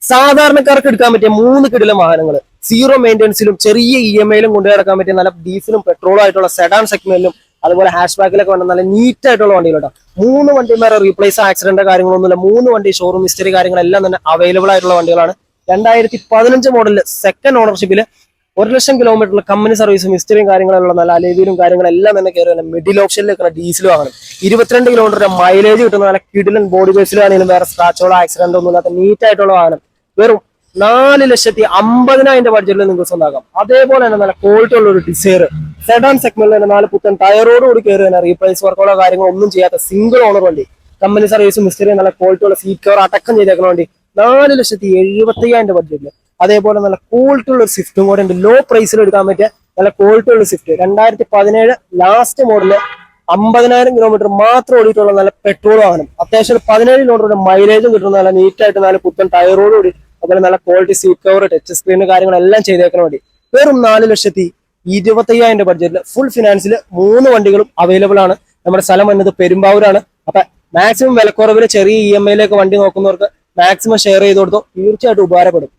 സാധാരണക്കാർക്ക് എടുക്കാൻ പറ്റിയ 3 കിടിലൻ വാഹനങ്ങൾ സീറോ മെയിൻ്റെനൻസിലും ചെറിയ EMI-ലും കൊണ്ടു നടക്കാൻ പറ്റിയ നല്ല ഡീസലും പെട്രോളും ആയിട്ടുള്ള സെഡാൻ സെഗ്മെന്റിലും അതുപോലെ ഹാഷ് ബാക്കിലൊക്കെ വന്ന നല്ല നീറ്റ് ആയിട്ടുള്ള വണ്ടികളുണ്ട്. 3 വണ്ടി വേറെ റീപ്ലേസ് ആക്സിഡന്റ് കാര്യങ്ങളൊന്നുമില്ല. 3 വണ്ടി ഷോറൂം ഹിസ്റ്ററി കാര്യങ്ങളെല്ലാം തന്നെ അവൈലബിൾ ആയിട്ടുള്ള വണ്ടികളാണ്. 2015 മോഡലിൽ സെക്കൻഡ് ഓണർഷിപ്പിൽ 1,00,000 കിലോമീറ്ററിൽ കമ്പനി സർവീസും ഹിസ്റ്ററിയും കാര്യങ്ങളുള്ള നല്ല അലേവിലും കാര്യങ്ങളെല്ലാം തന്നെ കയറി മിഡിൽ ഓപ്ഷനിൽ നിൽക്കുന്ന ഡീസൽ വാങ്ങണം. 22 കിലോമീറ്റർ മൈലേജ് കിട്ടുന്ന നല്ല കിടിലൻ ബോഡി ബേസിലാണെങ്കിലും വേറെ സ്ക്രാച്ചോളോ ആക്സിഡന്റോ ഒന്നും ഇല്ലാത്ത നീറ്റ് ആയിട്ടുള്ള വാഹനം വെറും 4,50,000 ബഡ്ജറ്റിൽ നിങ്ങൾക്ക് സ്വന്തമാക്കാം. അതേപോലെ തന്നെ നല്ല ക്വാളിറ്റി ഉള്ള ഒരു ഡിസൈർ സെഡാൻ സെഗ്മെന്റിൽ തന്നെ 4 പുത്തൻ ടയറോട് കൂടി കയറി തന്നെ റീപ്ലേസ് വർക്കുകളോ കാര്യങ്ങളോ ഒന്നും ചെയ്യാത്ത സിംഗിൾ ഓണർ വണ്ടി. കമ്പനി സർവീസും ഹിസ്റ്ററിയും നല്ല ക്വാളിറ്റി ഉള്ള സീറ്റ് കവർ അടക്കം ചെയ്തേക്കുന്ന വണ്ടി 4,75,000 ബഡ്ജറ്റിൽ. അതേപോലെ നല്ല ക്വാളിറ്റി ഉള്ള ഒരു സ്വിഫ്റ്റും കൂടെ ഉണ്ട്. ലോ പ്രൈസിൽ എടുക്കാൻ പറ്റിയ നല്ല ക്വാളിറ്റി ഉള്ള സ്വിഫ്റ്റ് 2017 ലാസ്റ്റ് മോഡല് 50,000 കിലോമീറ്റർ മാത്രം ഓടിയിട്ടുള്ള നല്ല പെട്രോൾ വാഹനം. അത്യാവശ്യം 17 കിലോമീറ്റർ മൈലേജും കിട്ടുന്ന നല്ല നീറ്റായിട്ട് നല്ല പുത്തൻ ടയറോട് കൂടി അതുപോലെ നല്ല quality seat cover touch screen കാര്യങ്ങളെല്ലാം ചെയ്തേക്കുന്ന വേണ്ടി വെറും 4,25,000 ബഡ്ജറ്റിൽ ഫുൾ ഫിനാൻസിൽ 3 വണ്ടികളും അവൈലബിൾ ആണ്. നമ്മുടെ സ്ഥലം വന്നത് പെരുമ്പാവൂരാണ്. അപ്പൊ മാക്സിമം വിലക്കുറവിൽ ചെറിയ EMI-യിലേക്ക് വണ്ടി നോക്കുന്നവർക്ക് മാക്സിമം ഷെയർ ചെയ്ത് കൊടുത്തോ, തീർച്ചയായിട്ടും ഉപകാരപ്പെടും.